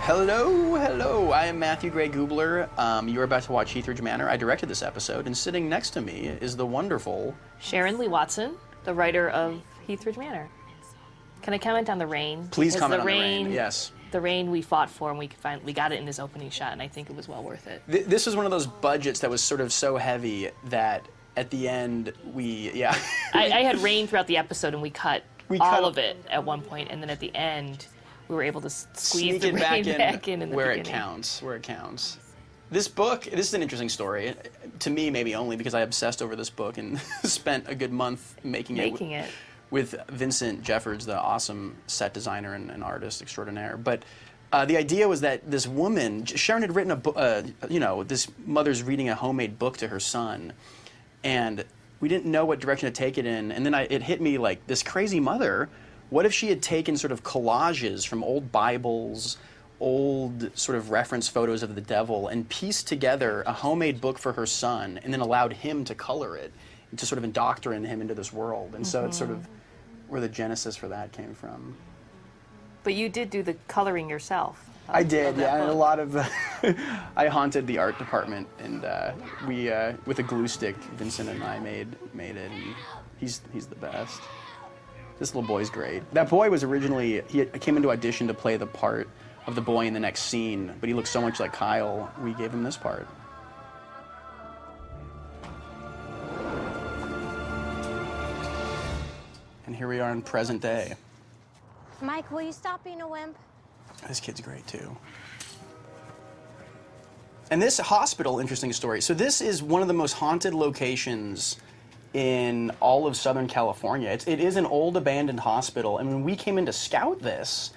Hello, hello. I am Matthew Gray Gubler. You're about to watch Heathridge Manor. I directed this episode, and sitting next to me is the wonderful Sharon Lee Watson, the writer of Heathridge Manor. Can I comment on the rain? Please Because comment on the rain. Yes. The rain we fought for, and we got it in this opening shot, and I think it was well worth it. This was one of those budgets that was sort of so heavy that at the end I had rain throughout the episode, and we cut all of it at one point, and then at the end, we were able to squeeze the rain back in the where beginning. Where it counts. This is an interesting story. To me, maybe only because I obsessed over this book and spent a good month making it. With Vincent Jeffords, the awesome set designer and artist extraordinaire. But the idea was that this woman, Sharon had written a book, this mother's reading a homemade book to her son, and we didn't know what direction to take it in. And then it hit me like, this crazy mother, what if she had taken sort of collages from old Bibles, old sort of reference photos of the devil, and pieced together a homemade book for her son, and then allowed him to color it, and to sort of indoctrinate him into this world. And so it's sort of where the genesis for that came from. But you did do the coloring yourself. I did, yeah. And a lot of, I haunted the art department, and we, with a glue stick, Vincent and I made it, and he's the best. This little boy's great. That boy was originally, he came into audition to play the part of the boy in the next scene, but he looked so much like Kyle, we gave him this part. And here we are in present day. Mike, will you stop being a wimp? This kid's great, too. And this hospital, interesting story. So this is one of the most haunted locations in all of Southern California. It is an old abandoned hospital, and when we came in to scout this,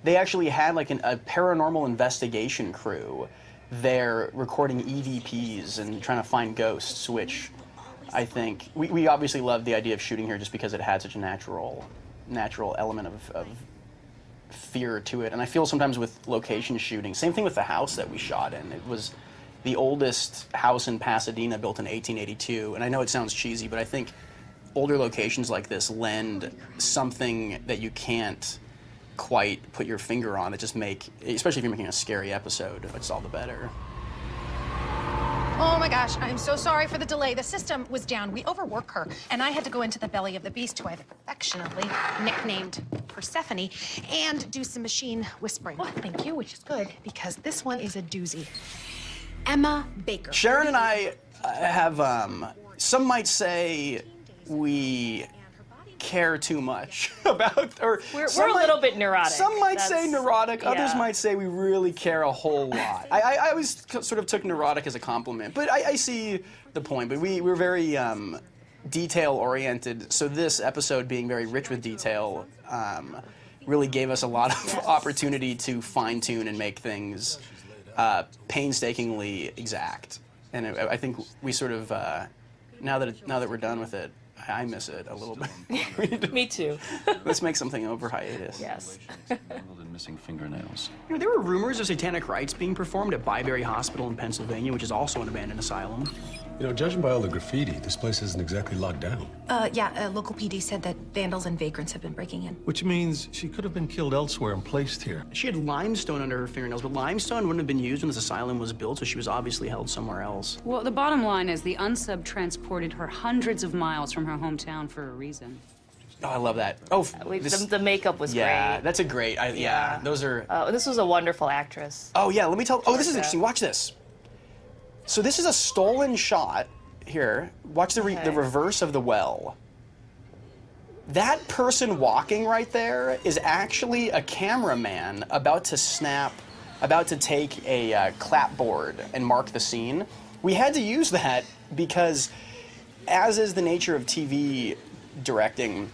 they actually had like a paranormal investigation crew there recording EVPs and trying to find ghosts, which I think, we obviously loved the idea of shooting here just because it had such a natural element of fear to it. And I feel sometimes with location shooting, same thing with the house that we shot in. It was the oldest house in Pasadena, built in 1882. And I know it sounds cheesy, but I think older locations like this lend something that you can't quite put your finger on, that just make, especially if you're making a scary episode, it's all the better. Oh my gosh, I'm so sorry for the delay. The system was down. We overwork her, and I had to go into the belly of the beast, who I've affectionately nicknamed Persephone, and do some machine whispering. Oh, thank you, which is good, because this one is a doozy. Emma Baker. Sharon and I have, some might say we care too much about, or we're a little bit neurotic. Some might say neurotic, others might say we really care a whole lot. I always sort of took neurotic as a compliment, but I see the point. But we're very detail-oriented, so this episode being very rich with detail really gave us a lot of opportunity to fine-tune and make things painstakingly exact. And I think we sort of, now that we're done with it, I miss it a little bit. Me too. Let's make something over hiatus. Yes. And missing fingernails. You know, there were rumors of satanic rites being performed at Byberry Hospital in Pennsylvania, which is also an abandoned asylum. You know, judging by all the graffiti, this place isn't exactly locked down. Local PD said that vandals and vagrants have been breaking in. Which means she could have been killed elsewhere and placed here. She had limestone under her fingernails, but limestone wouldn't have been used when this asylum was built, so she was obviously held somewhere else. Well, the bottom line is the unsub transported her hundreds of miles from her hometown for a reason. Oh, I love that. Oh, the makeup was great. Yeah, that's a great, those are... this was a wonderful actress. Oh, yeah, let me tell... Oh, this is interesting. Watch this. So this is a stolen shot. Here, watch the reverse of the well. That person walking right there is actually a cameraman about to take a clapboard and mark the scene. We had to use that because, as is the nature of TV directing,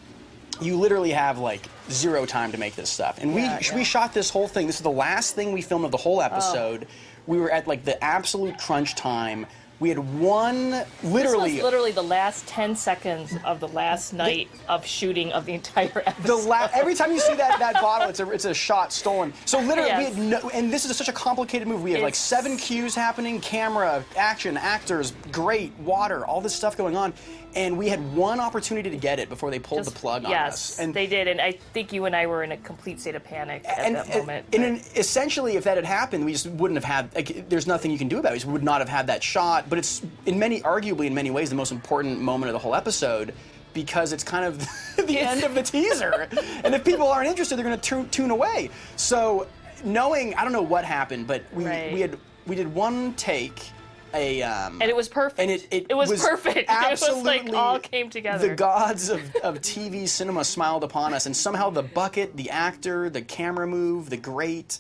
you literally have like zero time to make this stuff. And we shot this whole thing. This is the last thing we filmed of the whole episode. We were at like the absolute crunch time. We had one, literally... This was literally the last 10 seconds of the last night of shooting of the entire episode. Every time you see that bottle, it's a shot stolen. So literally, Yes. we had and this is such a complicated movie. We have like 7 cues happening, camera, action, actors, great, water, all this stuff going on. And we had one opportunity to get it before they pulled the plug on us. Yes, they did, and I think you and I were in a complete state of panic at that moment. And essentially, if that had happened, we just wouldn't have had. Like, there's nothing you can do about it. We would not have had that shot. But it's arguably in many ways, the most important moment of the whole episode because it's kind of the end of the teaser. And if people aren't interested, they're going to tune away. So, knowing, I don't know what happened, but we did one take. And it was perfect. And it was perfect. Absolutely, it was like all came together. The gods of TV cinema smiled upon us, and somehow the bucket, the actor, the camera move, the grate,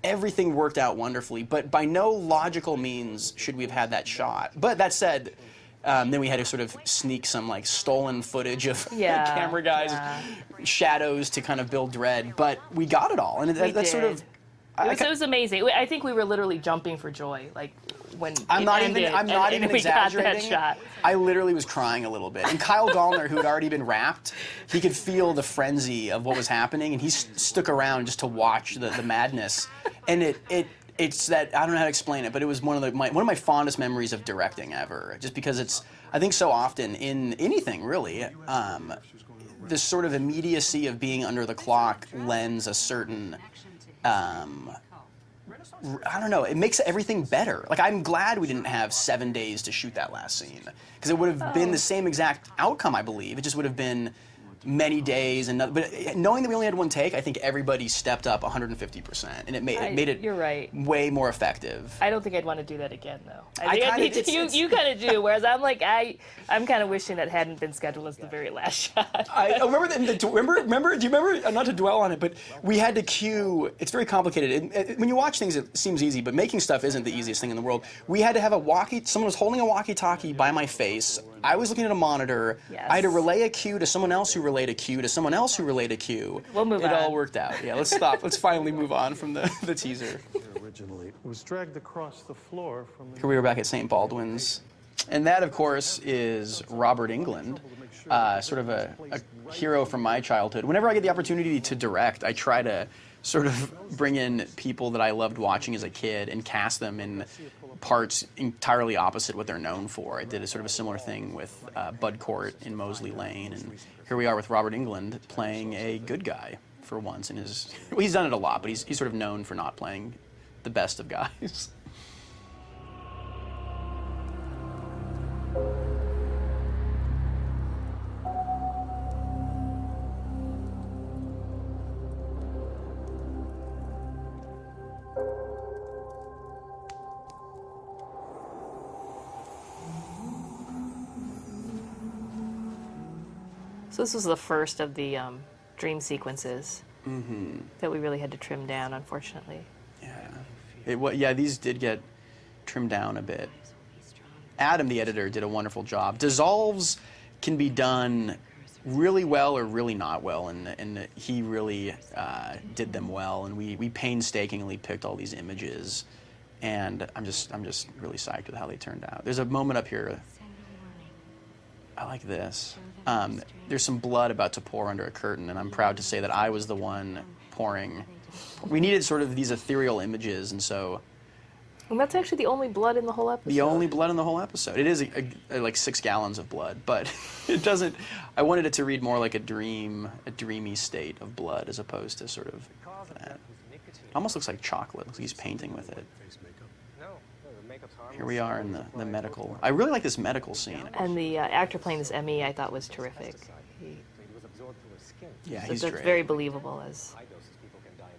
everything worked out wonderfully. But by no logical means should we have had that shot. But that said, then we had to sort of sneak some like stolen footage of camera guys' shadows to kind of build dread. But we got it all, and that's sort of. It was amazing. I think we were literally jumping for joy, like when I'm not ended, even we got exaggerating. that shot. I literally was crying a little bit. And Kyle Gallner, who had already been wrapped, he could feel the frenzy of what was happening, and he stuck around just to watch the madness. And it's that I don't know how to explain it, but it was one of my fondest memories of directing ever. Just because it's I think so often in anything really. This sort of immediacy of being under the clock lends a certain. I don't know, it makes everything better. Like, I'm glad we didn't have 7 days to shoot that last scene. Because it would have been the same exact outcome, I believe. It just would have been many days. But knowing that we only had one take, I think everybody stepped up 150%. And it made it you're right. way more effective. I don't think I'd want to do that again, though. You kind of do, whereas I'm like, I'm kind of wishing that hadn't been scheduled as the very last shot. I remember, do you remember, not to dwell on it, but we had to cue, it's very complicated. When you watch things, it seems easy, but making stuff isn't the easiest thing in the world. We had to have someone was holding a walkie-talkie by my face. I was looking at a monitor. Yes. I had to relay a cue to someone else who relayed a cue to someone else who relayed a cue. We'll move on. It all worked out. Yeah, let's stop. Let's finally move on from the teaser. Originally, it was dragged across the floor from the... Here we are back at St. Baldwin's. And that, of course, is Robert Englund, sort of a hero from my childhood. Whenever I get the opportunity to direct, I try to sort of bring in people that I loved watching as a kid and cast them in parts entirely opposite what they're known for. I did a sort of a similar thing with Bud Cort in Moseley Lane, and here we are with Robert Englund playing a good guy for once in his... Well, he's done it a lot, but he's sort of known for not playing the best of guys. So this was the first of the dream sequences that we really had to trim down, unfortunately. Yeah, these did get trimmed down a bit. Adam, the editor, did a wonderful job. Dissolves can be done really well or really not well, and he really did them well. And we painstakingly picked all these images, and I'm just really psyched with how they turned out. There's a moment up here. I like this. There's some blood about to pour under a curtain, and I'm proud to say that I was the one pouring. We needed sort of these ethereal images, and so... And that's actually the only blood in the whole episode. The only blood in the whole episode. It is like 6 gallons of blood, but it doesn't... I wanted it to read more like a dreamy state of blood, as opposed to sort of that. It almost looks like chocolate. Looks like he's painting with it. Here we are in the medical... I really like this medical scene. And the actor playing this Emmy, I thought, was terrific. He's that's great. very believable as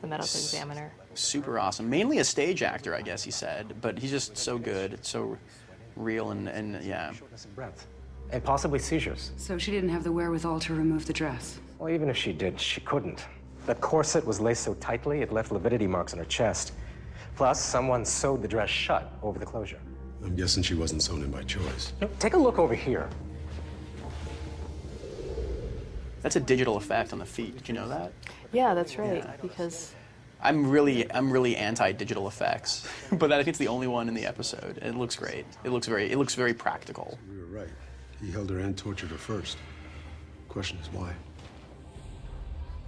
the medical examiner. Super awesome. Mainly a stage actor, I guess he said, but he's just so good. It's so real and yeah. Breath. And possibly seizures. So she didn't have the wherewithal to remove the dress? Well, even if she did, she couldn't. That corset was laced so tightly, it left lividity marks on her chest. Plus, someone sewed the dress shut over the closure. I'm guessing she wasn't sewn in by choice. No, take a look over here. That's a digital effect on the feet. Did you know that? Yeah, that's right, because I'm really anti-digital effects, but I think it's the only one in the episode. It looks great. It looks very practical. We were right. He held her and tortured her first. Question is why?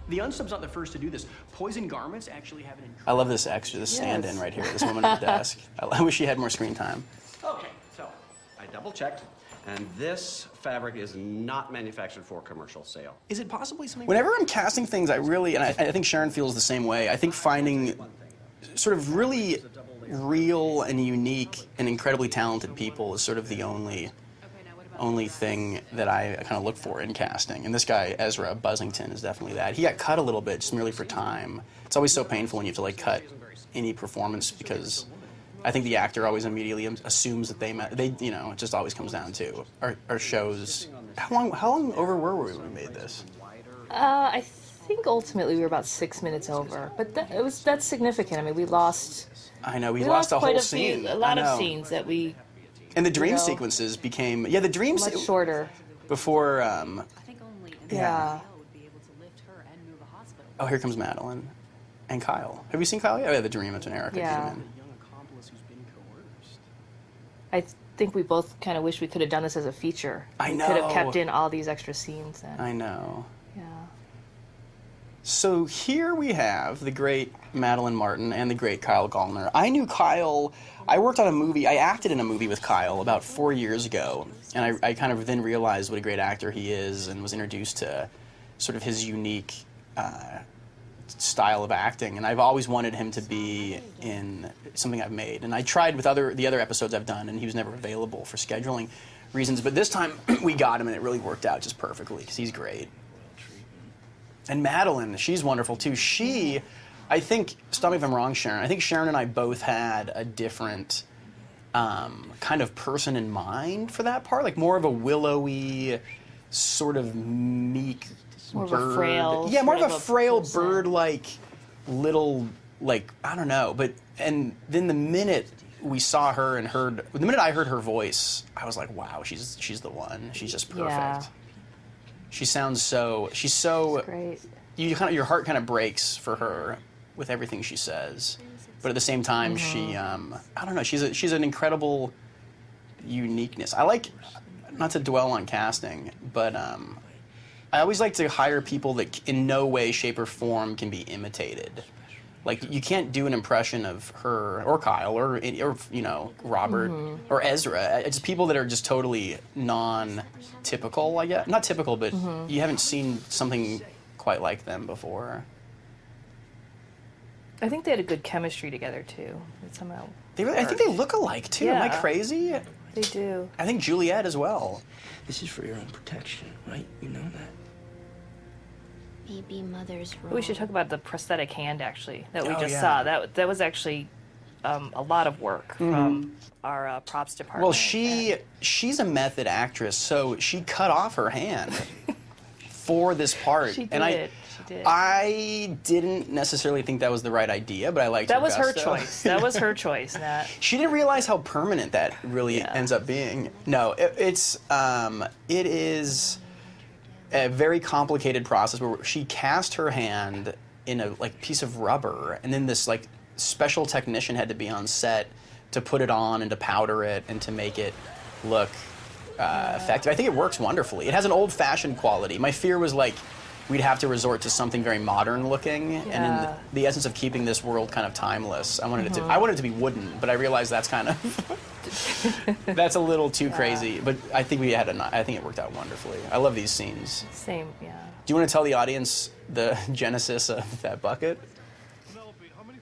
The Unsub's not the first to do this. Poison Garments actually have an. I love this stand-in right here. This woman at the desk. I wish she had more screen time. Okay, so I double-checked, and this fabric is not manufactured for commercial sale. Is it possibly something? Whenever I'm casting things, I think Sharon feels the same way. I think finding sort of really real and unique and incredibly talented people is sort of the only thing that I kind of look for in casting. And this guy, Ezra Buzzington, is definitely that. He got cut a little bit just merely for time. It's always so painful when you have to like cut any performance because I think the actor always immediately assumes that they it just always comes down to our shows. How long over were we when we made this? I think ultimately we were about 6 minutes over, but that's significant. I mean, we lost. I know we lost a whole scene. A lot of scenes that we. And the dream sequences became the dreams much shorter. Before. I think only yeah. would be able to lift her and move a hospital. Oh, here comes Madeline, and Kyle. Have you seen Kyle? Oh, yeah, the dream. It's when Erica came in. I think we both kind of wish we could have done this as a feature. I know. We could have kept in all these extra scenes. And, I know. Yeah. So here we have the great Madeline Martin and the great Kyle Gallner. I knew Kyle. I worked on a movie. I acted in a movie with Kyle about 4 years ago, and I kind of then realized what a great actor he is, and was introduced to sort of his unique style of acting. And I've always wanted him to be in something I've made. And I tried with the other episodes I've done, and he was never available for scheduling reasons. But this time we got him, and it really worked out just perfectly because he's great. And Madeline, she's wonderful too. I think, stop me if I'm wrong, Sharon, I think Sharon and I both had a different kind of person in mind for that part, like more of a willowy, sort of meek more bird. Of a frail. Yeah, more of a frail bird-like little, like, I don't know. And then the minute we saw her and the minute I heard her voice, I was like, wow, she's the one. She's just perfect. Yeah. She's so great. Your heart kind of breaks for her with everything she says, but at the same time, she I don't know. She's an incredible uniqueness. I like, not to dwell on casting, but I always like to hire people that in no way, shape, or form can be imitated. Like, you can't do an impression of her or Kyle or Robert or Ezra. It's people that are just totally non-typical, I guess. Not typical, but you haven't seen something quite like them before. I think they had a good chemistry together, too. Somehow. I think they look alike, too. Yeah. Am I crazy? They do. I think Juliet as well. This is for your own protection, right? You know that. Maybe Mother's wrong. We should talk about the prosthetic hand, actually, that we just yeah. saw. That was actually a lot of work from our props department. Well, she's a method actress, so she cut off her hand for this part. She did. And I didn't necessarily think that was the right idea, but I liked that was her gusto. choice. That was her choice, Nat. She didn't realize how permanent that really ends up being. No, it is a very complicated process where she cast her hand in a piece of rubber, and then this special technician had to be on set to put it on and to powder it and to make it look effective. I think it works wonderfully. It has an old-fashioned quality. My fear was we'd have to resort to something very modern looking, and in the essence of keeping this world kind of timeless, I wanted it to be wooden, but I realized that's kind of that's a little too crazy. But I think I think it worked out wonderfully. I love these scenes. Same, yeah. Do you want to tell the audience the genesis of that bucket?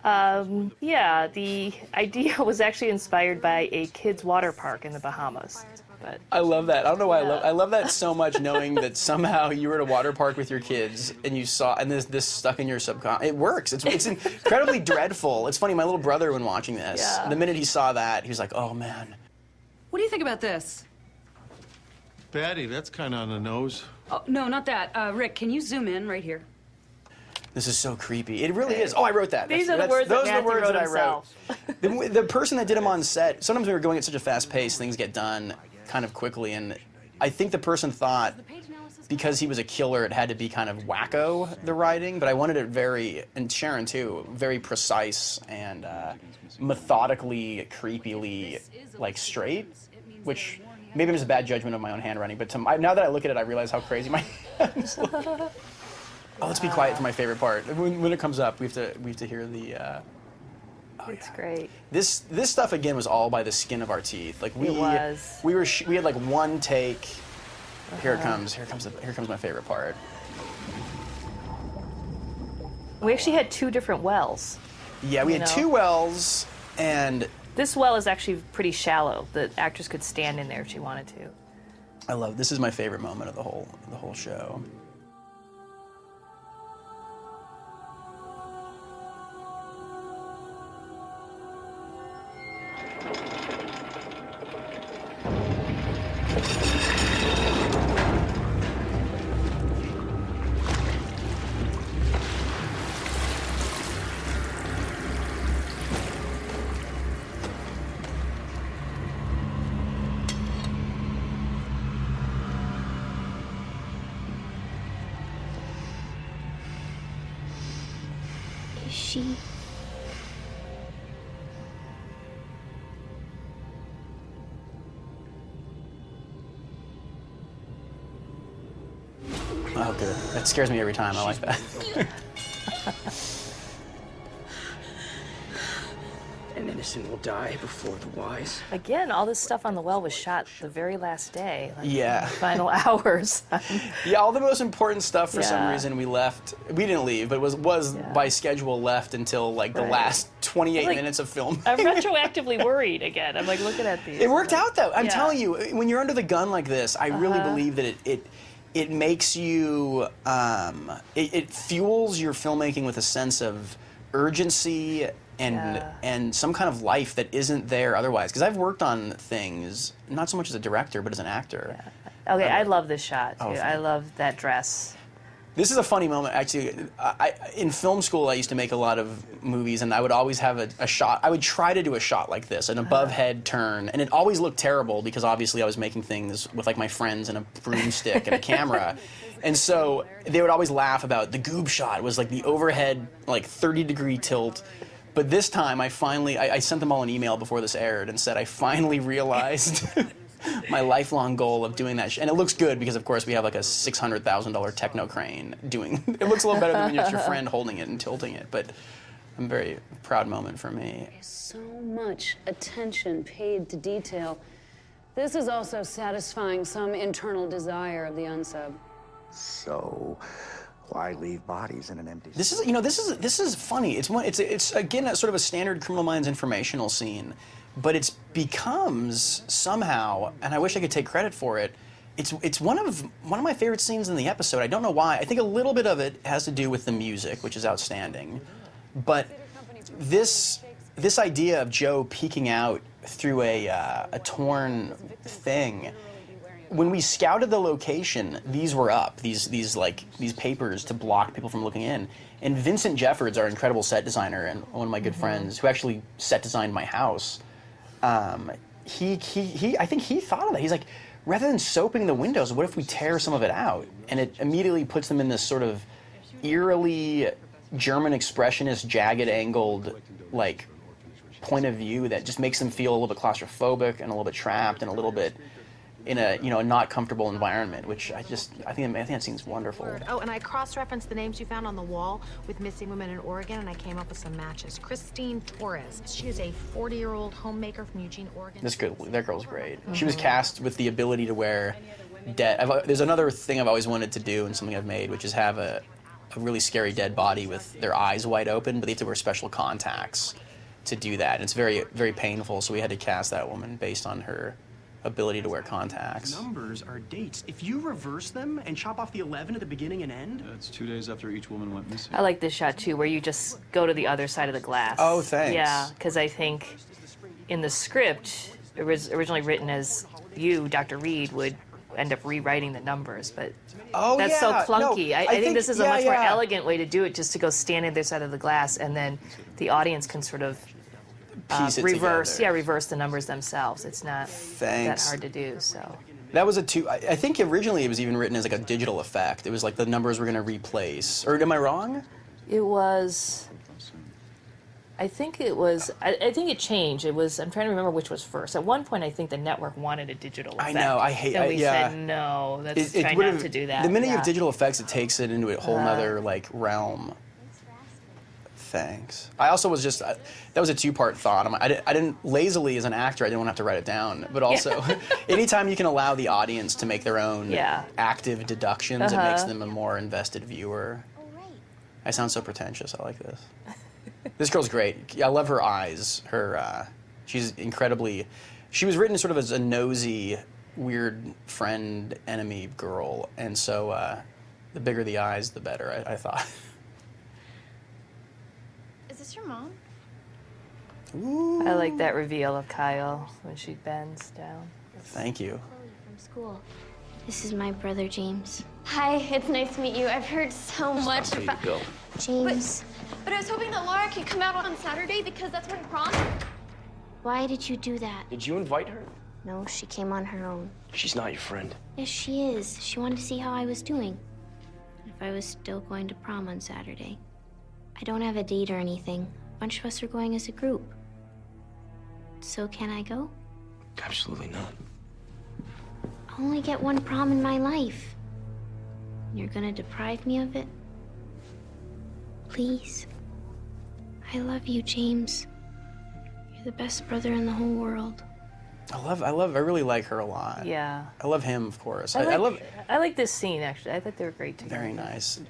Yeah, the idea was actually inspired by a kids' water park in the Bahamas. But I love that. I don't know why I love that so much, knowing that somehow you were at a water park with your kids and you saw, and this stuck in your subconscious. It works. It's incredibly dreadful. It's funny, my little brother, when watching this, the minute he saw that, he was like, oh man. What do you think about this? Batty, that's kind of on the nose. Oh, no, not that. Rick, can you zoom in right here? This is so creepy. It really is. Oh, I wrote that. These are the words that Matthew wrote himself. I wrote. The person that did them on set, sometimes we were going at such a fast pace, things get done kind of quickly, and I think the person thought because he was a killer, it had to be kind of wacko, the writing, but I wanted it very, and Sharon too, very precise and methodically, creepily, like, straight, which maybe was a bad judgment of my own handwriting, but now that I look at it, I realize how crazy my hands look. Oh, let's be quiet for my favorite part. When it comes up, we have to hear the... It's great. This stuff again was all by the skin of our teeth. Like we had like one take. Here it comes. Here comes my favorite part. We actually had 2 different wells. Yeah, we had 2 wells, and this well is actually pretty shallow. The actress could stand in there if she wanted to. I love this. Is my favorite moment of the whole show. She... Oh, good. That scares me every time. I like that. An innocent will die before the wise. Again, all this stuff on the well was shot the very last day. Like Yeah. the final hours. Yeah, all the most important stuff for some reason we left. We didn't leave, but it was by schedule left until like the last 28 minutes of filming. I'm retroactively worried again. I'm like looking at these. It worked out though. I'm telling you, when you're under the gun like this, I really believe that it makes you, it fuels your filmmaking with a sense of urgency and some kind of life that isn't there otherwise. Because I've worked on things, not so much as a director, but as an actor. Yeah. Okay, I love this shot, too. I love that dress. This is a funny moment, actually. In film school, I used to make a lot of movies, and I would always have a shot. I would try to do a shot like this, an above-head turn, and it always looked terrible because obviously I was making things with like my friends and a broomstick and a camera. And so they would always laugh about the goob shot. It was like the overhead, like 30-degree tilt. But this time, I sent them all an email before this aired and said I finally realized my lifelong goal of doing that. And it looks good because, of course, we have like a $600,000 techno crane doing. It looks a little better than when it's your friend holding it and tilting it. But a very proud moment for me. So much attention paid to detail. This is also satisfying some internal desire of the unsub. So, why leave bodies in an empty? This is funny. It's again a sort of a standard Criminal Minds informational scene, but it becomes somehow, and I wish I could take credit for it. It's one of my favorite scenes in the episode. I don't know why. I think a little bit of it has to do with the music, which is outstanding, but this idea of Joe peeking out through a torn thing. When we scouted the location, these were up, these papers to block people from looking in. And Vincent Jeffords, our incredible set designer and one of my good friends, who actually set designed my house, I think he thought of that. He's like, rather than soaping the windows, what if we tear some of it out? And it immediately puts them in this sort of eerily German expressionist, jagged angled, like, point of view that just makes them feel a little bit claustrophobic and a little bit trapped and a little bit in a not comfortable environment, which I think that seems wonderful. Oh, and I cross-referenced the names you found on the wall with missing women in Oregon, and I came up with some matches. Christine Torres. She is a 40-year-old homemaker from Eugene, Oregon. That girl's great. She was cast with the ability to wear there's another thing I've always wanted to do and something I've made, which is have a really scary dead body with their eyes wide open, but they have to wear special contacts to do that. And it's very, very painful, so we had to cast that woman based on her ability to wear contacts. Numbers are dates. If you reverse them and chop off the 11 at the beginning and end... It's 2 days after each woman went missing. I like this shot, too, where you just go to the other side of the glass. Oh, thanks. Yeah, because I think in the script, it was originally written as you, Dr. Reed, would end up rewriting the numbers, but that's so clunky. No, I think this is a much more elegant way to do it, just to go stand on the other side of the glass, and then the audience can sort of reverse the numbers themselves. It's not that hard to do. So That was I think originally it was even written as like a digital effect. It was like the numbers were going to replace. Or am I wrong? It was. I think it was. I think it changed. It was. I'm trying to remember which was first. At one point, I think the network wanted a digital effect. I know. I hate. And we yeah. said no. Let's try not to do that. The minute you have digital effects, it takes it into a whole nother like realm. Thanks. I also was just that was a two-part thought. I didn't lazily as an actor. I didn't want to have to write it down. But also, anytime you can allow the audience to make their own active deductions, it makes them a more invested viewer. I sound so pretentious. I like this. This girl's great. I love her eyes. She's incredibly. She was written sort of as a nosy, weird friend, enemy girl, and so the bigger the eyes, the better. I thought. Is this your mom? Ooh. I like that reveal of Kyle when she bends down. Thank you. Chloe from school. This is my brother James. Hi, it's nice to meet you. I've heard so much about James. But I was hoping that Laura could come out on Saturday because that's when prom. Why did you do that? Did you invite her? No, she came on her own. She's not your friend. Yes, she is. She wanted to see how I was doing. If I was still going to prom on Saturday. I don't have a date or anything. A bunch of us are going as a group. So can I go? Absolutely not. I only get one prom in my life. You're gonna deprive me of it? Please. I love you, James. You're the best brother in the whole world. I really like her a lot. Yeah. I love him, of course. I like this scene, actually. I thought they were great together. Very nice.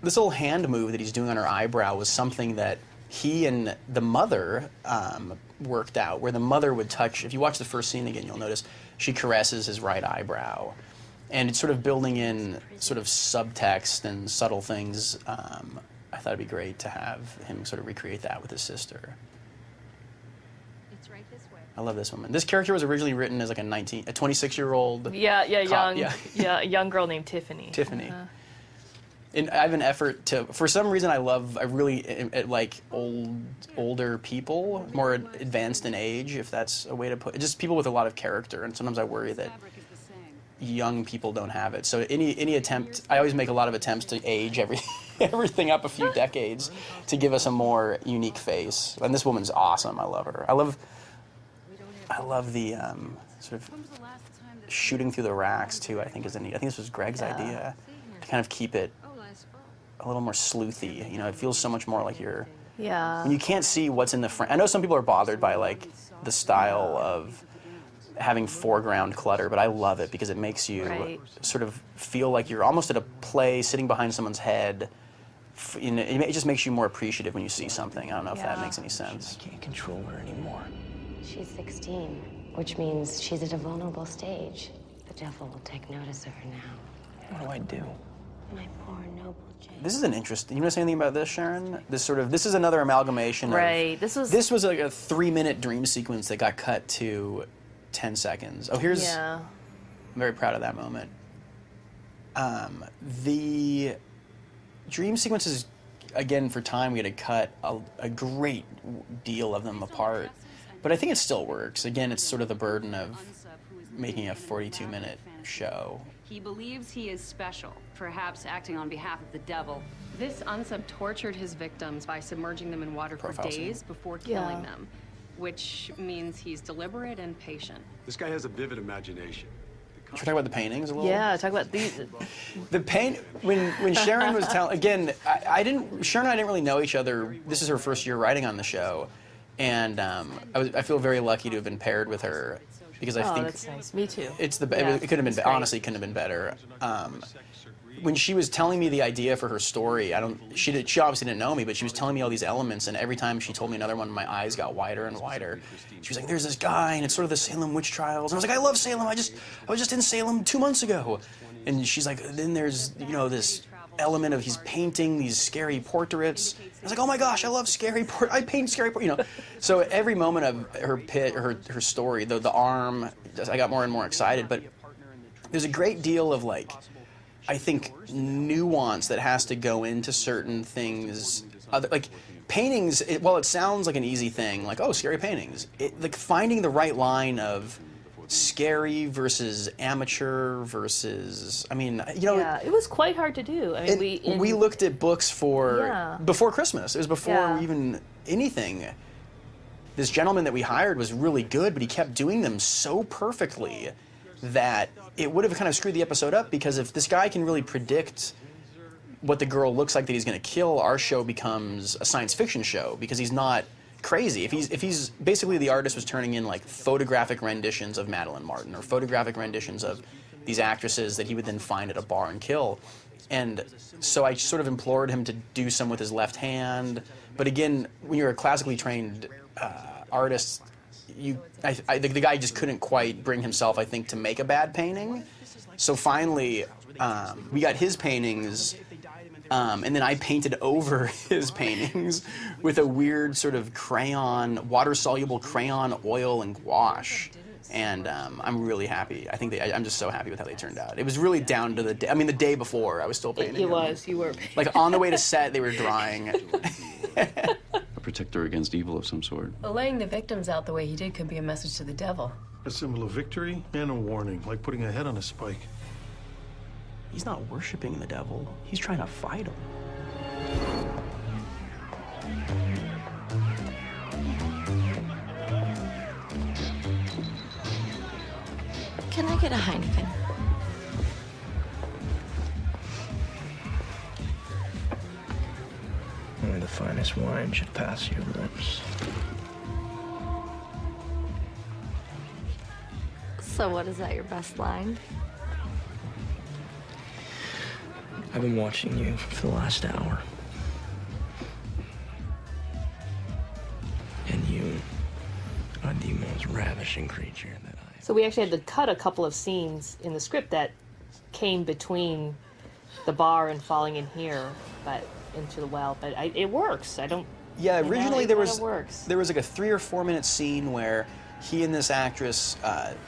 This little hand move that he's doing on her eyebrow was something that he and the mother worked out, where the mother would touch, if you watch the first scene again, you'll notice she caresses his right eyebrow. And it's sort of building in sort of subtext and subtle things. I thought it'd be great to have him sort of recreate that with his sister. It's right this way. I love this woman. This character was originally written as like a 26-year-old. Yeah, a young girl named Tiffany. Tiffany. Uh-huh. And I have an effort to, for some reason I really like older people, more advanced in age, if that's a way to put it. Just people with a lot of character, and sometimes I worry that young people don't have it. So any attempt, I always make a lot of attempts to age everything up a few decades to give us a more unique face. And this woman's awesome. I love her. I love the sort of shooting through the racks too. I think this was Greg's idea to kind of keep it a little more sleuthy. You know, it feels so much more like you're. Yeah. When you can't see what's in the frame. I know some people are bothered by like the style of having foreground clutter, but I love it because it makes you sort of feel like you're almost at a play, sitting behind someone's head. It just makes you more appreciative when you see something. I don't know if that makes any sense. I can't control her anymore. She's 16, which means she's at a vulnerable stage. The devil will take notice of her now. What do I do? My poor noble James. This is an interesting. You want to say anything about this, Sharon? This is another amalgamation. Right. This was like a 3-minute dream sequence that got cut to 10 seconds. Oh, here's. Yeah. I'm very proud of that moment. The dream sequences, again, for time, we had to cut a great deal of them apart. But I think it still works. Again, it's sort of the burden of making a 42-minute show. He believes he is special, perhaps acting on behalf of the devil. This unsub tortured his victims by submerging them in water for days before killing them, which means he's deliberate and patient. This guy has a vivid imagination. Should we talk about the paintings a little? Yeah, talk about these. The paint, when Sharon was telling, again, Sharon and I didn't really know each other. This is her first year writing on the show. And I feel very lucky to have been paired with her because I think that's nice. Me too. It could have been honestly couldn't have been better. When she was telling me the idea for her story, she obviously didn't know me, but she was telling me all these elements, and every time she told me another one, my eyes got wider and wider. She was like, "There's this guy, and it's sort of the Salem witch trials." And I was like, "I love Salem. I was just in Salem 2 months ago." And she's like, "Then there's this element of he's painting these scary portraits." I was like, "Oh my gosh, I love scary I paint scary portraits." So every moment of her story, the arm, I got more and more excited. But there's a great deal of I think nuance that has to go into certain things. Like paintings, while it sounds like an easy thing, like scary paintings, finding the right line of scary versus amateur versus, I mean, you know. Yeah, it was quite hard to do. I mean, we looked at books for before Christmas. It was before even anything. This gentleman that we hired was really good, but he kept doing them so perfectly that it would have kind of screwed the episode up, because if this guy can really predict what the girl looks like that he's going to kill, our show becomes a science fiction show, because he's not crazy. If he's basically, the artist was turning in like photographic renditions of Madeline Martin or photographic renditions of these actresses that he would then find at a bar and kill. And so I sort of implored him to do some with his left hand. But again, when you're a classically trained artist, the guy just couldn't quite bring himself, I think, to make a bad painting. So finally, we got his paintings, and then I painted over his paintings with a weird sort of crayon, water-soluble crayon, oil, and gouache. And I'm really happy. I think I'm just so happy with how they turned out. It was really down to the day. I mean, the day before, I was still painting them. You were. Like, on the way to set, they were drying. A protector against evil of some sort. Well, laying the victims out the way he did could be a message to the devil. A symbol of victory and a warning, like putting a head on a spike. He's not worshiping the devil. He's trying to fight him. Can I get a Heineken? Only the finest wine should pass your lips. So what is that, your best line? I've been watching you for the last hour. And you are the most ravishing creature that So we actually had to cut a couple of scenes in the script that came between the bar and falling in here, but into the well. But it works. I don't. Yeah, originally there was works. like a 3 or 4 minute scene where he and this actress,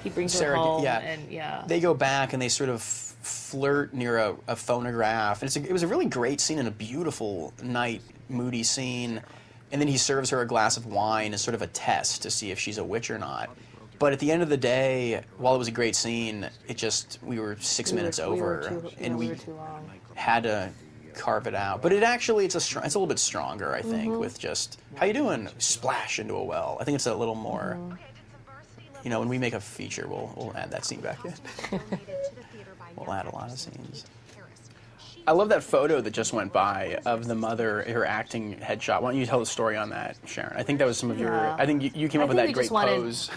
he brings Sarah, her home, and they go back and they sort of flirt near a phonograph. And it was a really great scene and a beautiful night, moody scene. And then he serves her a glass of wine as sort of a test to see if she's a witch or not. But at the end of the day, while it was a great scene, we were 6 minutes over, and we had to carve it out. But it's a little bit stronger, I think, with just, how you doing? Splash into a well. I think it's a little more, when we make a feature, we'll add that scene back in. We'll add a lot of scenes. I love that photo that just went by of the mother, her acting headshot. Why don't you tell the story on that, Sharon? I think that was some of your... I think you came up with that great pose.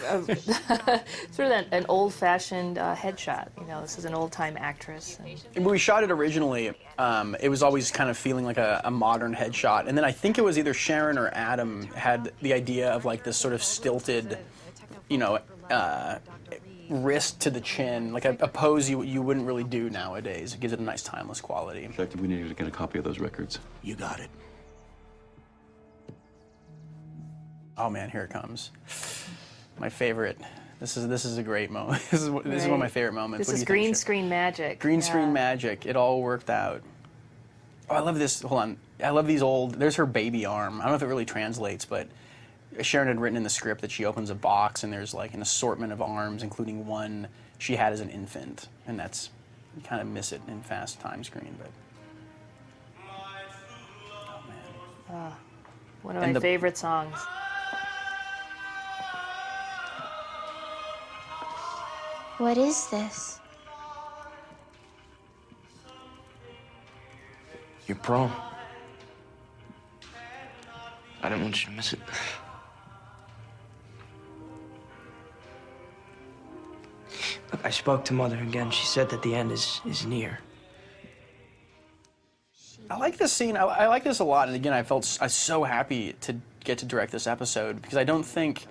Sort of an old-fashioned headshot. This is an old-time actress. And when we shot it originally, it was always kind of feeling like a modern headshot. And then I think it was either Sharon or Adam had the idea of like this sort of stilted, wrist to the chin, like a pose you wouldn't really do nowadays. It gives it a nice timeless quality. In fact, we needed to get a copy of those records. You got it. Oh man, here it comes. My favorite. This is a great moment. This is one of my favorite moments. This is green screen magic. Green screen magic. It all worked out. Oh, I love this. Hold on. I love these old. There's her baby arm. I don't know if it really translates, but Sharon had written in the script that she opens a box and there's like an assortment of arms, including one she had as an infant, and you kind of miss it in fast time screen, but oh man, one of my favorite songs. What is this? Your prom. I didn't want you to miss it. Look, I spoke to Mother again. She said that the end is near. I like this scene. I like this a lot. And again, I was so happy to get to direct this episode, because I think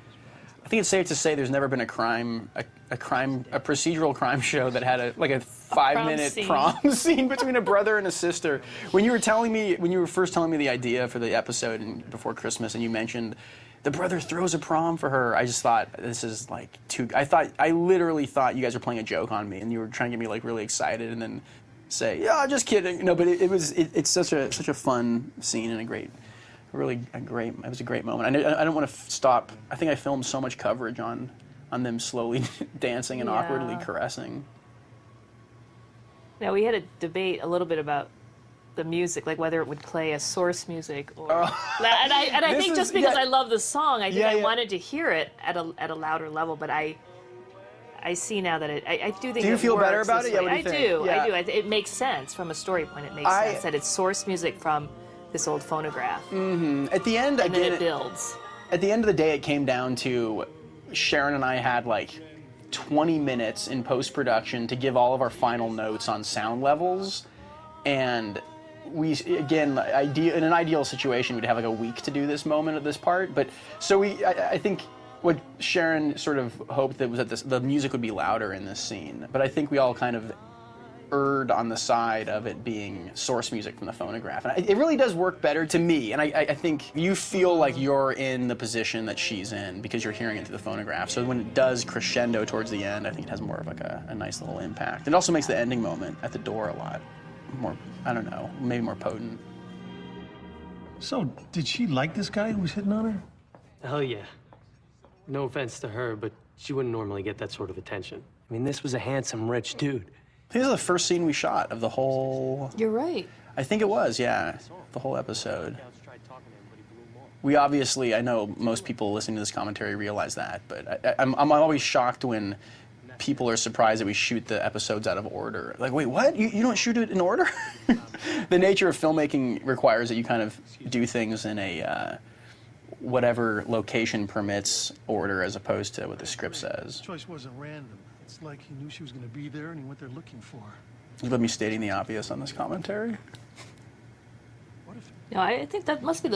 it's safe to say there's never been a procedural crime show that had a 5-minute prom scene between a brother and a sister. When you were first telling me the idea for the episode before Christmas, and you mentioned the brother throws a prom for her, I just thought, this is like too... I literally thought you guys were playing a joke on me, and you were trying to get me like really excited, and then say, yeah, just kidding. No, but it's such a fun scene and it was a great moment. I don't want to stop. I think I filmed so much coverage on on them slowly dancing and awkwardly caressing. Now, we had a debate a little bit about the music, like whether it would play as source music or... and I think just because I love the song, I think I wanted to hear it at a louder level, but I see now that I do think. Do you feel better about it? Yeah, what do you think? I do. It makes sense from a story point. It makes sense that it's source music from this old phonograph. Mm-hmm. At the end, and then it builds. At the end of the day, it came down to Sharon and I had like 20 minutes in post-production to give all of our final notes on sound levels, and we, again, in an ideal situation, we'd have like a week to do this moment at this part, but so I think what Sharon sort of hoped that was that the music would be louder in this scene, but I think we all kind of erred on the side of it being source music from the phonograph. And it really does work better to me, and I think you feel like you're in the position that she's in because you're hearing it through the phonograph. So when it does crescendo towards the end, I think it has more of like a nice little impact. It also makes the ending moment at the door a lot more, I don't know, maybe more potent. So, did she like this guy who was hitting on her? Hell yeah. No offense to her, but she wouldn't normally get that sort of attention. I mean, this was a handsome, rich dude. I think this is the first scene we shot of the whole... You're right. I think it was, yeah, the whole episode. We obviously, I know most people listening to this commentary realize that, but I'm always shocked when people are surprised that we shoot the episodes out of order. Like, wait, what? You don't shoot it in order? The nature of filmmaking requires that you kind of do things in a whatever location permits order as opposed to what the script says. His choice wasn't random. It's like he knew she was going to be there and he went there looking for her. You let me stating the obvious on this commentary. No, I think that must be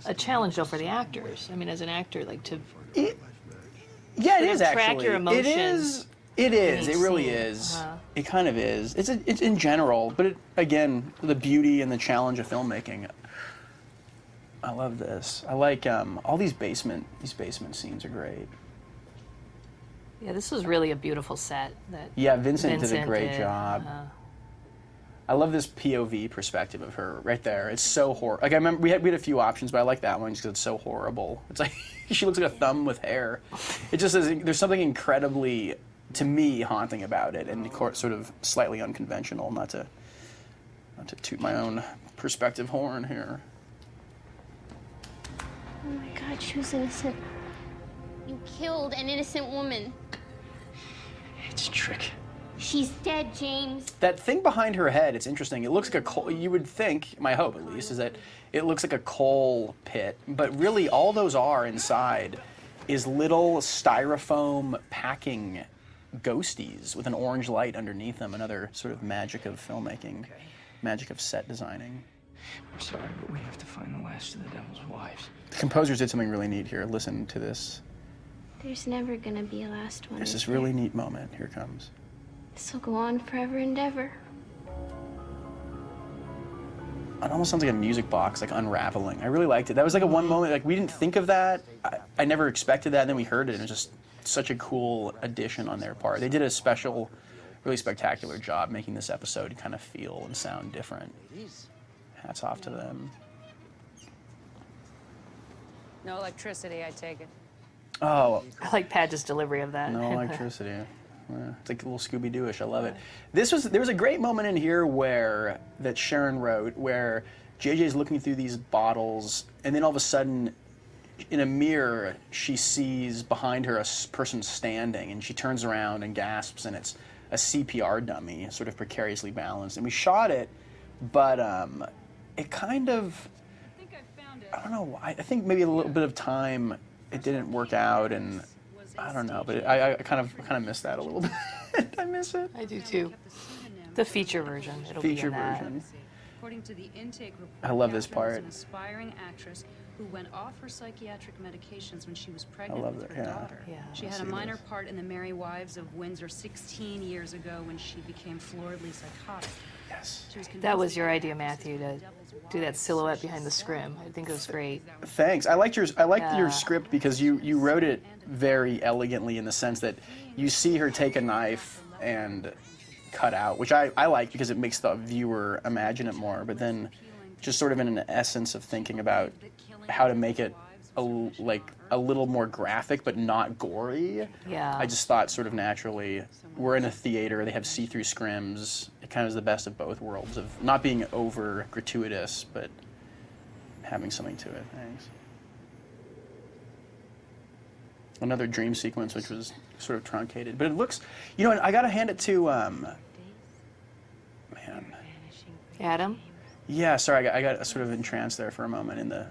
a challenge though for the actors. I mean, as an actor, like to yeah, it is track actually. your emotions. It is. It really is. It kind of is. It's in general, but again, the beauty and the challenge of filmmaking. I love this. I like all these basement scenes are great. Yeah, this was really a beautiful set. Vincent did a great job. I love this POV perspective of her right there. It's so horrible. Like I remember we had a few options, but I like that one just because it's so horrible. It's like she looks like a thumb with hair. It just there's something incredibly, to me, haunting about it, and sort of slightly unconventional. Not to toot my own perspective horn here. Oh my God, she was innocent. You killed an innocent woman. It's a trick. She's dead, James. That thing behind her head, it's interesting. It looks like a coal, you would think, my hope at least, is that it looks like a coal pit, but really all those are inside is little styrofoam packing ghosties with an orange light underneath them, another sort of magic of filmmaking, magic of set designing. I'm sorry, but we have to find the last of the devil's wives. The composers did something really neat here. Listen to this. There's never gonna be a last one. It's this really neat moment. Here it comes. This will go on forever and ever. It almost sounds like a music box, like unraveling. I really liked it. That was like a one moment, like we didn't think of that. I never expected that, and then we heard it, and it was just such a cool addition on their part. They did a special, really spectacular job making this episode kind of feel and sound different. Hats off to them. No electricity, I take it. Oh. I like Padge's delivery of that. No electricity. It's like a little Scooby-Doo-ish. I love it. There was a great moment in here that Sharon wrote where JJ's looking through these bottles, and then all of a sudden, in a mirror, she sees behind her a person standing, and she turns around and gasps, and it's a CPR dummy, sort of precariously balanced. And we shot it, but it kind of, I don't know, I think maybe a little bit of time, it didn't work out, and I don't know, but I kind of miss that a little bit. I miss it. I do too. The feature version. It'll feature be in that. version. According to the intake report, I love this Catherine part. was an aspiring actress who went off her psychiatric medications when she was pregnant love with that, her yeah. daughter. Yeah. She I had a see minor this. part in The Merry Wives of Windsor 16 years ago when she became floridly psychotic. Yes. She was That was your idea, Matthew, to do that silhouette behind the scrim. I think it was great. Thanks. I liked your Yeah. script because you wrote it very elegantly in the sense that you see her take a knife and cut out, which I like because it makes the viewer imagine it more, but then just sort of in an essence of thinking about how to make it like a little more graphic, but not gory. Yeah. I just thought sort of naturally, we're in a theater, they have see-through scrims. It kind of is the best of both worlds of not being over gratuitous, but having something to it. Thanks. Another dream sequence, which was sort of truncated, but it looks, you know, and I gotta hand it to, man. Adam? Yeah, sorry, I got sort of entranced there for a moment in the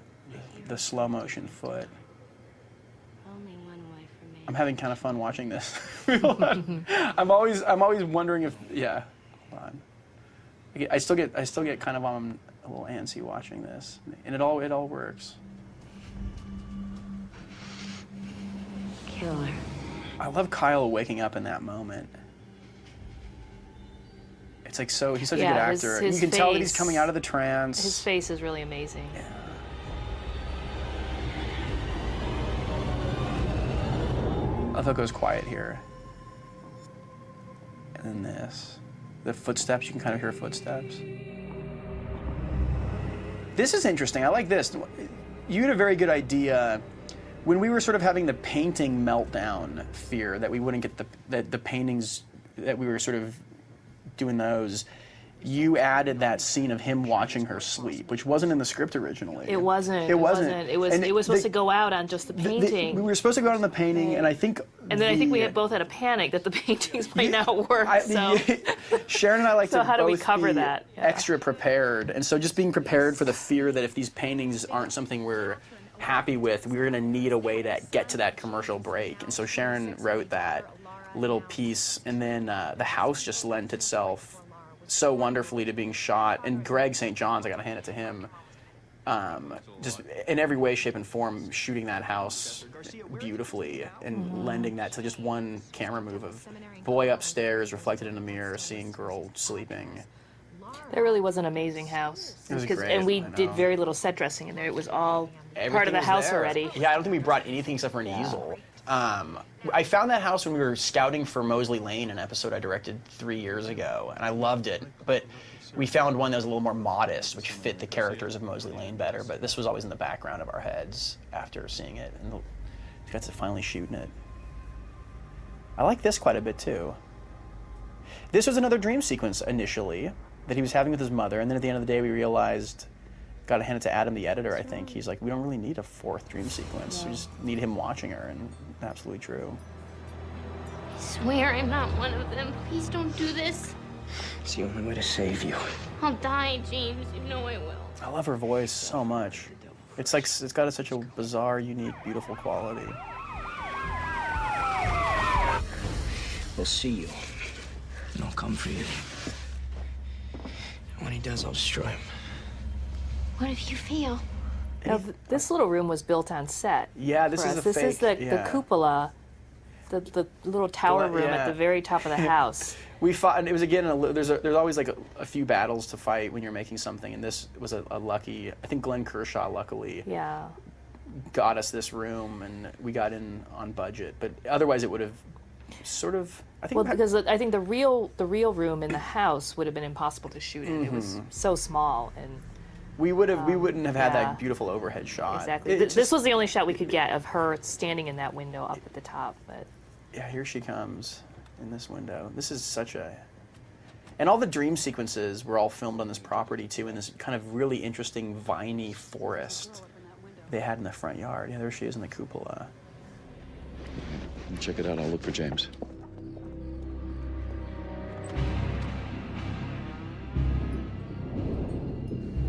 slow motion foot. I'm having kind of fun watching this. I'm always wondering if, yeah, hold on. I still get kind of a little antsy watching this, and it all works. Killer. I love Kyle waking up in that moment. It's like he's such a good actor. His you can tell that he's face- coming out of the trance. His face is really amazing. Yeah. I love how it goes quiet here. And then this. The footsteps, you can kind of hear footsteps. This is interesting. I like this. You had a very good idea when we were sort of having the painting meltdown fear that we wouldn't get the paintings, that we were sort of doing those. You added that scene of him watching her sleep, which wasn't in the script originally. It wasn't. It wasn't. It was supposed to go out on just the painting. We were supposed to go out on the painting, and I think. And then I think we both had a panic that the paintings might not work. Sharon and I like to So how do we both cover be that? Yeah. extra prepared, and so just being prepared for the fear that if these paintings aren't something we're happy with, we're going to need a way to get to that commercial break. And so Sharon wrote that little piece, and then the house just lent itself so wonderfully to being shot. And Greg St. John's, I got to hand it to him, just in every way, shape, and form, shooting that house beautifully and lending that to just one camera move of boy upstairs reflected in a mirror, seeing girl sleeping. That really was an amazing house. It was great, and we I did know. very little set dressing in there. It was all part of Everything the was house there. already. Yeah, I don't think we brought anything except for an easel. I found that house when we were scouting for Moseley Lane, an episode I directed 3 years ago, and I loved it. But we found one that was a little more modest, which fit the characters of Moseley Lane better. But this was always in the background of our heads after seeing it, and we got to finally shoot in it. I like this quite a bit too. This was another dream sequence initially that he was having with his mother, and then at the end of the day we realized, got to hand it to Adam, the editor, I think. He's like, we don't really need a fourth dream sequence. We just need him watching her, and absolutely true. I swear I'm not one of them. Please don't do this. It's the only way to save you. I'll die, James. You know I will. I love her voice so much. It's like, it's got such a bizarre, unique, beautiful quality. We'll see you. And I'll come for you. And when he does, I'll destroy him. What if you fail? Now, this little room was built on set. Yeah, this for is us. a This is fake- the yeah. cupola, the little tower room Yeah. at the very top of the house. We fought, and it was again, there's always like a few battles to fight when you're making something, and this was a lucky, I think Glenn Kershaw luckily Yeah. got us this room, and we got in on budget, but otherwise it would have sort of, I think. Well, because I think the real room in the house would have been impossible to shoot in. It was so small, and we wouldn't have had yeah. that beautiful overhead shot. exactly. It's This was the only shot we could get of her standing in that window up at the top. But yeah, here she comes in this window. This is such a, and all the dream sequences were all filmed on this property too, in this kind of really interesting viney forest they had in the front yard. Yeah, there she is in the cupola. Check it out. I'll look for James.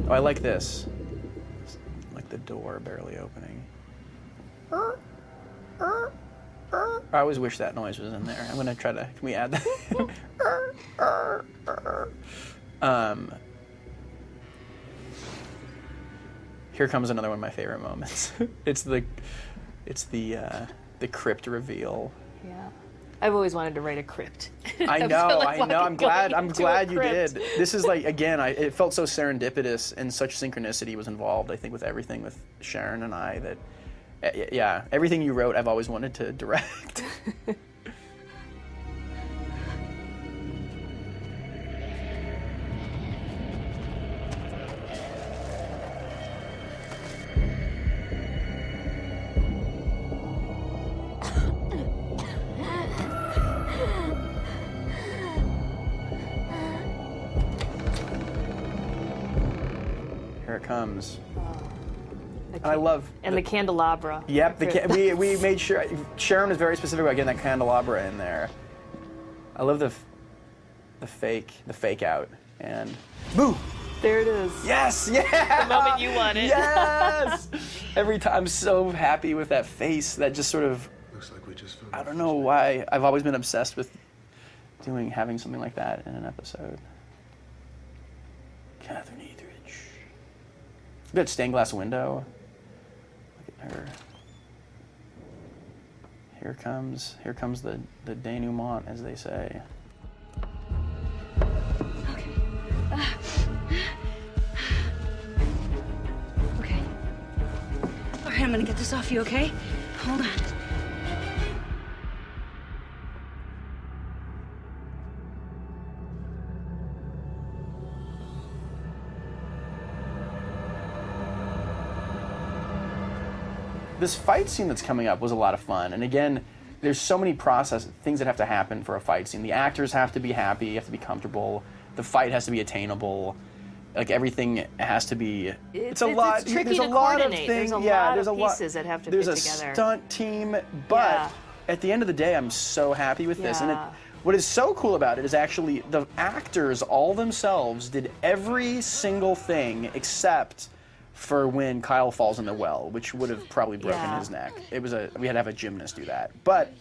Oh, I like this. Like the door barely opening. I always wish that noise was in there. I'm gonna try to. Can we add that? Here comes another one of my favorite moments. It's the crypt reveal. yeah, I've always wanted to write a crypt. I know. feel like I'm glad. I'm into glad a you crypt. did. This is like, again, it felt so serendipitous, and such synchronicity was involved. I think with everything with Sharon and I that, yeah, everything you wrote, I've always wanted to direct. Here it comes. And I love... And the candelabra. Yep, we made sure... Sharon was very specific about getting that candelabra in there. I love the fake out. And... Boo! There it is. Yes! Yeah! The moment you want it. Yes! Every time, I'm so happy with that face. That just sort of... Looks like we just found I don't know why. I've always been obsessed with having something like that in an episode. Catherine Heathridge. Good stained glass window. Look at her. Here comes the denouement, as they say. Okay. All right, I'm gonna get this off you, okay? Hold on. This fight scene that's coming up was a lot of fun, and again, there's so many things that have to happen for a fight scene. The actors have to be happy, you have to be comfortable, the fight has to be attainable, like everything has to be. It's a lot. It's tricky there's to a lot of coordinate. things. There's a yeah, lot there's of a lot. pieces that have to there's fit a together. stunt team, but at the end of the day, I'm so happy with this. And what is so cool about it is actually the actors all themselves did every single thing except for when Kyle falls in the well, which would have probably broken his neck. We had to have a gymnast do that. But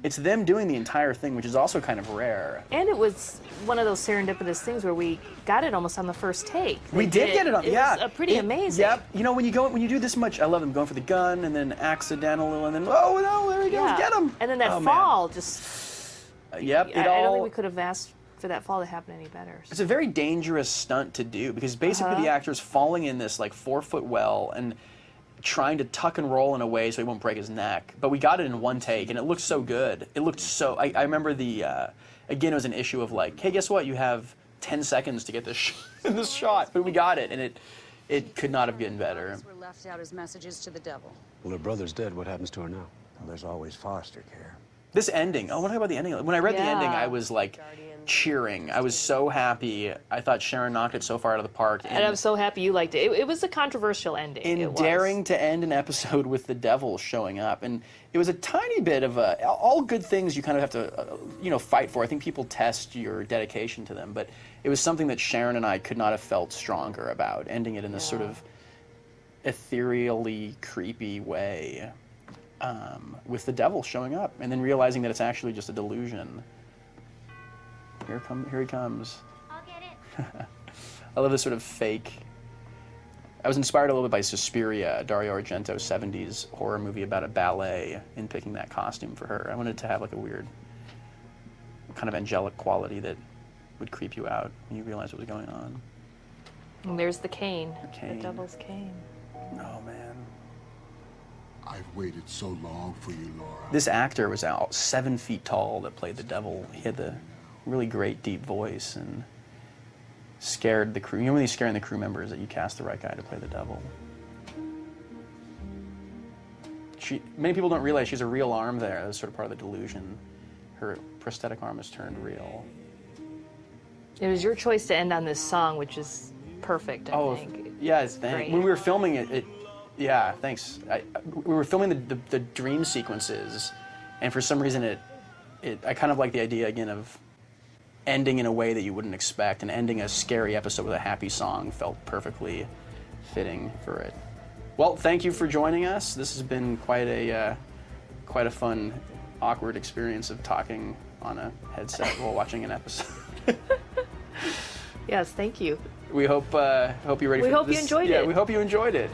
it's them doing the entire thing, which is also kind of rare. And it was one of those serendipitous things where we got it almost on the first take. We did get it on, yeah. It was pretty amazing. Yep. You know, when you do this much, I love them going for the gun and then accidental and then, oh no, there he goes, get him. And then that fall just... Yep. I don't think we could have asked for that fall to happen any better. It's a very dangerous stunt to do because basically the actor's falling in this like 4-foot well and trying to tuck and roll in a way so he won't break his neck. But we got it in one take and it looked so good. It looked so... I remember again, it was an issue of like, hey, guess what? You have 10 seconds to get this, this shot. But we got it and it could not have gotten better. Were left out as messages to the devil. Well, her brother's dead. What happens to her now? Well, there's always foster care. This ending, I want to talk about the ending. When I read the ending, I was like cheering. I was so happy. I thought Sharon knocked it so far out of the park. And I'm so happy you liked it. It was a controversial ending. In daring to end an episode with the devil showing up. And it was a tiny bit of all good things you kind of have to, fight for. I think people test your dedication to them. But it was something that Sharon and I could not have felt stronger about, ending it in this sort of ethereally creepy way. With the devil showing up and then realizing that it's actually just a delusion. Here he comes. I'll get it. I love this sort of fake. I was inspired a little bit by Suspiria, Dario Argento's 70s horror movie about a ballet, in picking that costume for her. I wanted to have like a weird kind of angelic quality that would creep you out when you realize what was going on. And there's the cane. The devil's cane. Oh man. I've waited so long for you, Laura. This actor was 7 feet tall that played the devil. He had the really great deep voice and scared the crew. You know when he's scaring the crew members that you cast the right guy to play the devil. Many people don't realize she has a real arm there. That's sort of part of the delusion. Her prosthetic arm is turned real. It was your choice to end on this song, which is perfect, I think. Yeah, when we were filming it, yeah, thanks. We were filming the dream sequences, and for some reason I kind of like the idea again of ending in a way that you wouldn't expect, and ending a scary episode with a happy song felt perfectly fitting for it. Well, thank you for joining us. This has been quite a fun, awkward experience of talking on a headset while watching an episode. Yes, thank you. We hope you're ready for this. We hope you enjoyed it. Yeah, we hope you enjoyed it.